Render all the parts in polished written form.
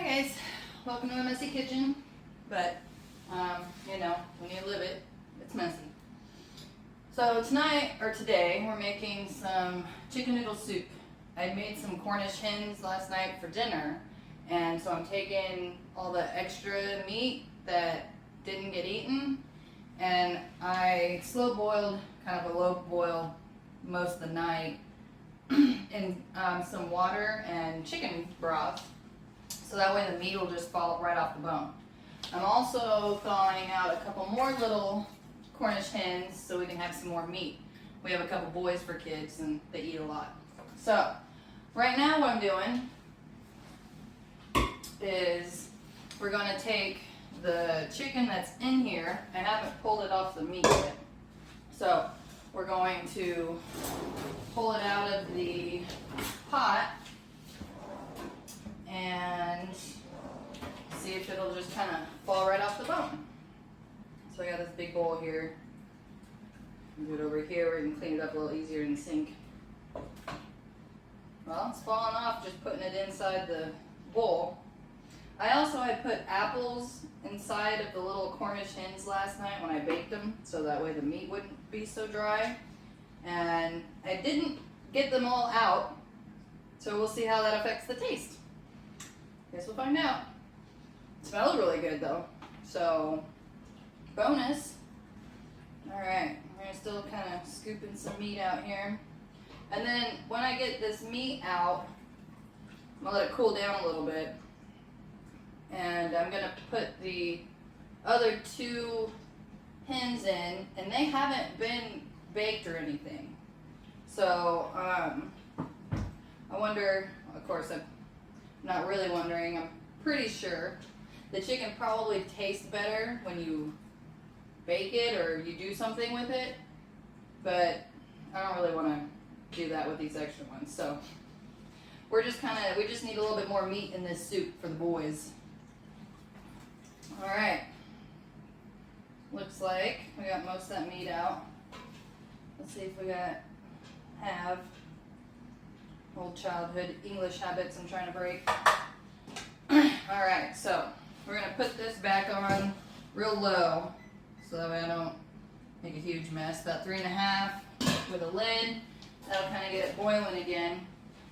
Hi guys, welcome to a messy kitchen, but you know, when you live it, it's messy. So today, we're making some chicken noodle soup. I made some Cornish hens last night for dinner, and so I'm taking all the extra meat that didn't get eaten, and I slow boiled, kind of a low boil most of the night, in some water and chicken broth. So that way the meat will just fall right off the bone. I'm also thawing out a couple more little Cornish hens so we can have some more meat. We have a couple boys for kids and they eat a lot. So right now what I'm doing is we're going to take the chicken that's in here. I haven't pulled it off the meat yet. So we're going to pull it out of the pot and see if it'll just kind of fall right off the bone. So I got this big bowl here. Do it over here where you can clean it up a little easier in the sink. Well, it's falling off just putting it inside the bowl. I also had put apples inside of the little Cornish hens last night when I baked them, so that way the meat wouldn't be so dry. And I didn't get them all out, so we'll see how that affects the taste. Guess we'll find out. It smells really good though, so bonus. Alright, we're gonna still kind of scooping some meat out here. And then when I get this meat out, I'm gonna let it cool down a little bit. And I'm gonna put the other two hens in, and they haven't been baked or anything. So I wonder, of course I'm not really wondering, I'm pretty sure the chicken probably tastes better when you bake it or you do something with it, but I don't really want to do that with these extra ones. So we just need a little bit more meat in this soup for the boys. Alright, looks like we got most of that meat out. Let's see if we have old childhood English habits I'm trying to break. Alright, so we're going to put this back on real low so that way I don't make a huge mess. About 3.5 with a lid. That'll kind of get it boiling again.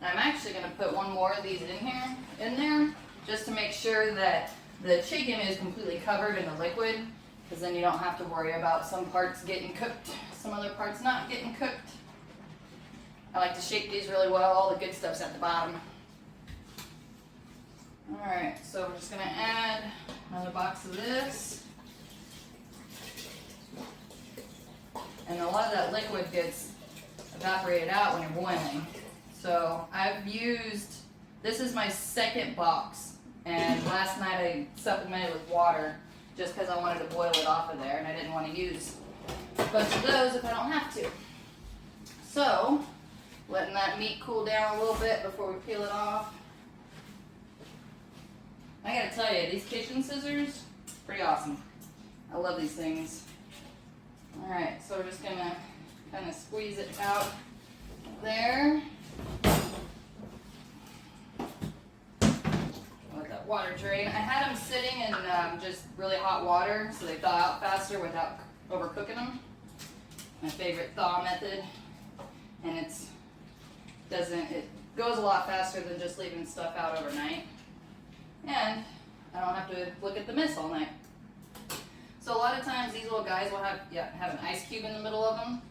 And I'm actually going to put one more of these in there just to make sure that the chicken is completely covered in the liquid, because then you don't have to worry about some parts getting cooked, some other parts not getting cooked. I like to shake these really well. All the good stuff's at the bottom. Alright, so we're just going to add another box of this. And a lot of that liquid gets evaporated out when you're boiling. So this is my second box. And last night I supplemented with water just because I wanted to boil it off of there, and I didn't want to use a bunch of those if I don't have to. So, letting that meat cool down a little bit before we peel it off. I gotta tell you, these kitchen scissors, pretty awesome. I love these things. Alright, so we're just gonna kind of squeeze it out there. Let that water drain. I had them sitting in just really hot water so they thaw out faster without overcooking them. My favorite thaw method, and it goes a lot faster than just leaving stuff out overnight. And I don't have to look at the mess all night. So a lot of times these little guys will have an ice cube in the middle of them.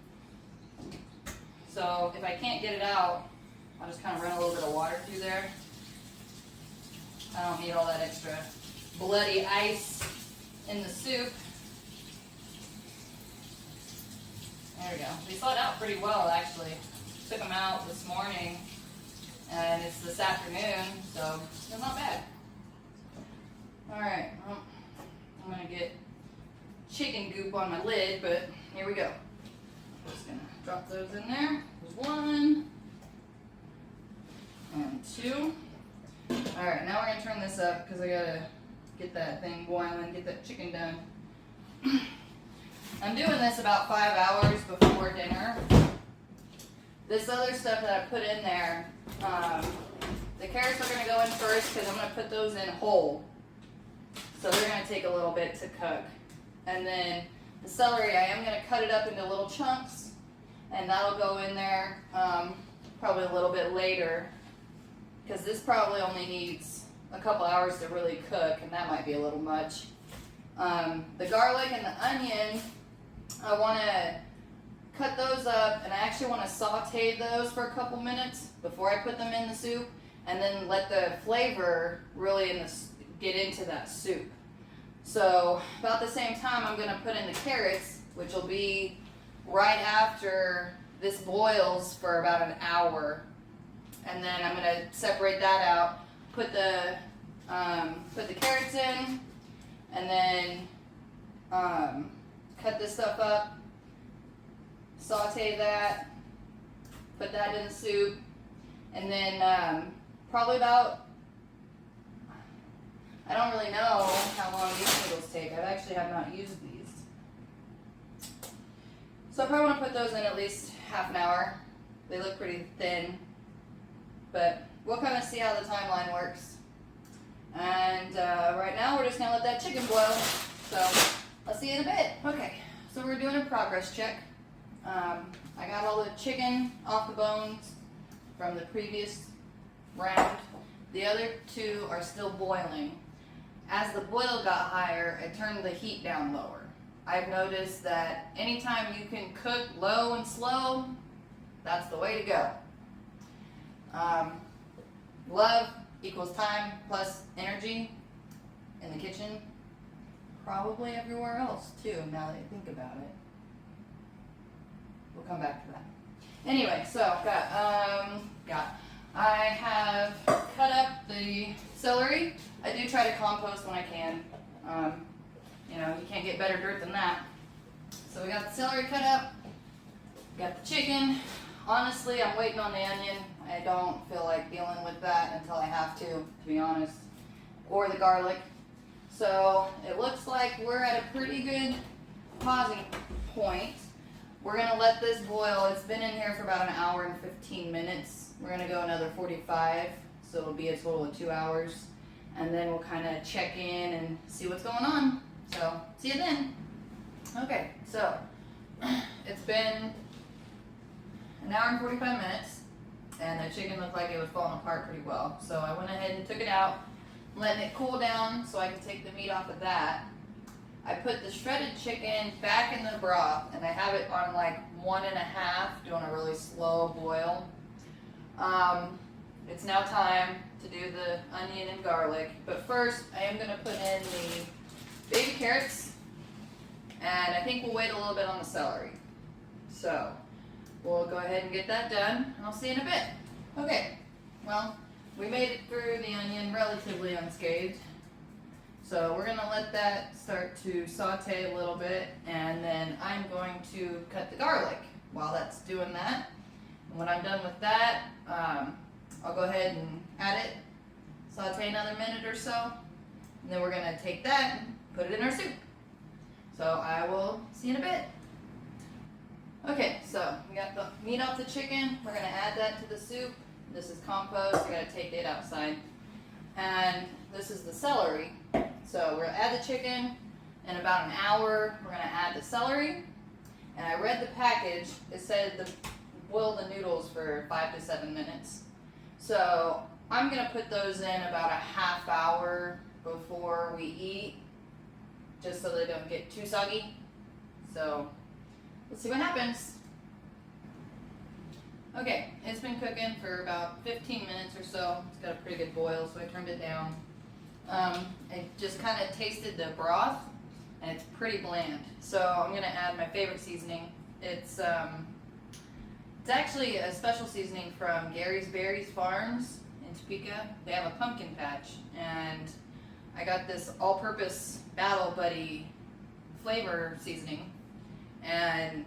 So if I can't get it out, I'll just kind of run a little bit of water through there. I don't need all that extra bloody ice in the soup. There we go. They thawed out pretty well actually. Took them out this morning and it's this afternoon, so they're not bad. Alright, well, I'm going to get chicken goop on my lid, but here we go. I'm just going to drop those in there. There's 1 and 2. Alright, now we're going to turn this up because I got to get that thing boiling, get that chicken done. I'm doing this about 5 hours before dinner. This other stuff that I put in there, the carrots are gonna go in first because I'm gonna put those in whole. So they're gonna take a little bit to cook. And then the celery, I am gonna cut it up into little chunks, and that'll go in there probably a little bit later, because this probably only needs a couple hours to really cook, and that might be a little much. The garlic and the onion, I wanna cut those up, and I actually wanna saute those for a couple minutes before I put them in the soup, and then let the flavor really get into that soup. So about the same time, I'm gonna put in the carrots, which will be right after this boils for about an hour. And then I'm gonna separate that out, put the carrots in, and then cut this stuff up, saute that, put that in the soup, and then probably about, I don't really know how long these noodles take. I actually have not used these. So I probably want to put those in at least half an hour. They look pretty thin, but we'll kind of see how the timeline works. And right now we're just gonna let that chicken boil. So I'll see you in a bit. Okay, so we're doing a progress check. I got all the chicken off the bones from the previous round. The other two are still boiling. As the boil got higher, I turned the heat down lower. I've noticed that anytime you can cook low and slow, that's the way to go. Love equals time plus energy in the kitchen. Probably everywhere else too, now that you think about it. We'll come back to that. Anyway, so I have cut up the celery. I do try to compost when I can. You know, you can't get better dirt than that. So we got the celery cut up, got the chicken. Honestly, I'm waiting on the onion. I don't feel like dealing with that until I have to be honest. Or the garlic. So it looks like we're at a pretty good pausing point. We're gonna let this boil. It's been in here for about an hour and 15 minutes. We're gonna go another 45, so it'll be a total of 2 hours. And then we'll kind of check in and see what's going on. So, see you then. Okay, so it's been an hour and 45 minutes, and the chicken looked like it was falling apart pretty well. So I went ahead and took it out, letting it cool down so I could take the meat off of that. I put the shredded chicken back in the broth, and I have it on like 1.5, doing a really slow boil. It's now time to do the onion and garlic, but first I am gonna put in the baby carrots, and I think we'll wait a little bit on the celery. So we'll go ahead and get that done, and I'll see you in a bit. Okay, well, we made it through the onion relatively unscathed. So we're gonna let that start to saute a little bit, and then I'm going to cut the garlic while that's doing that. And when I'm done with that, I'll go ahead and add it, saute another minute or so, and then we're gonna take that and put it in our soup. So I will see you in a bit. Okay, so we got the meat off the chicken. We're gonna add that to the soup. This is compost, I gotta take it outside. And this is the celery. So we're gonna add the chicken. In about an hour, we're gonna add the celery. And I read the package, it said to boil the noodles for 5 to 7 minutes. So I'm gonna put those in about a half hour before we eat, just so they don't get too soggy. So let's see what happens. Okay, it's been cooking for about 15 minutes or so. It's got a pretty good boil, so I turned it down. I just kind of tasted the broth, and it's pretty bland. So I'm gonna add my favorite seasoning. It's actually a special seasoning from Gary's Berries Farms in Topeka. They have a pumpkin patch, and I got this all-purpose Battle Buddy flavor seasoning, and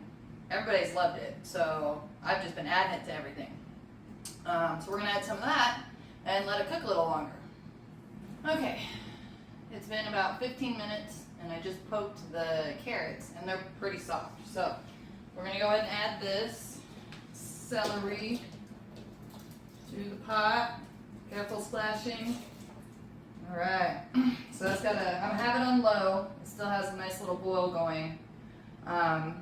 everybody's loved it. So I've just been adding it to everything. So we're gonna add some of that and let it cook a little longer. Okay, it's been about 15 minutes, and I just poked the carrots, and they're pretty soft. So we're gonna go ahead and add this celery to the pot. Careful splashing. All right, so that's got a, I'm having it on low. It still has a nice little boil going. I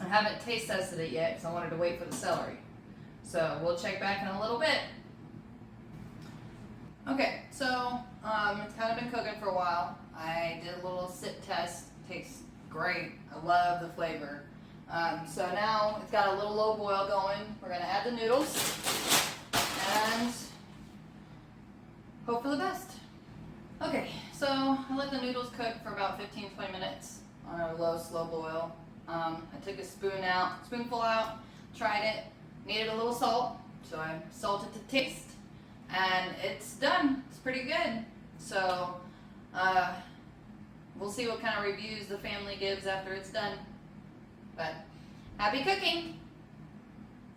haven't taste tested it yet because I wanted to wait for the celery. So we'll check back in a little bit. Okay, so it's kind of been cooking for a while. I did a little sit test. Tastes great. I love the flavor. So now it's got a little low boil going. We're gonna add the noodles and hope for the best. Okay, so I let the noodles cook for about 15-20 minutes on a low, slow boil. I took a spoonful out, tried it, needed a little salt, so I salted to taste, and it's done. It's pretty good. So we'll see what kind of reviews the family gives after it's done. But happy cooking!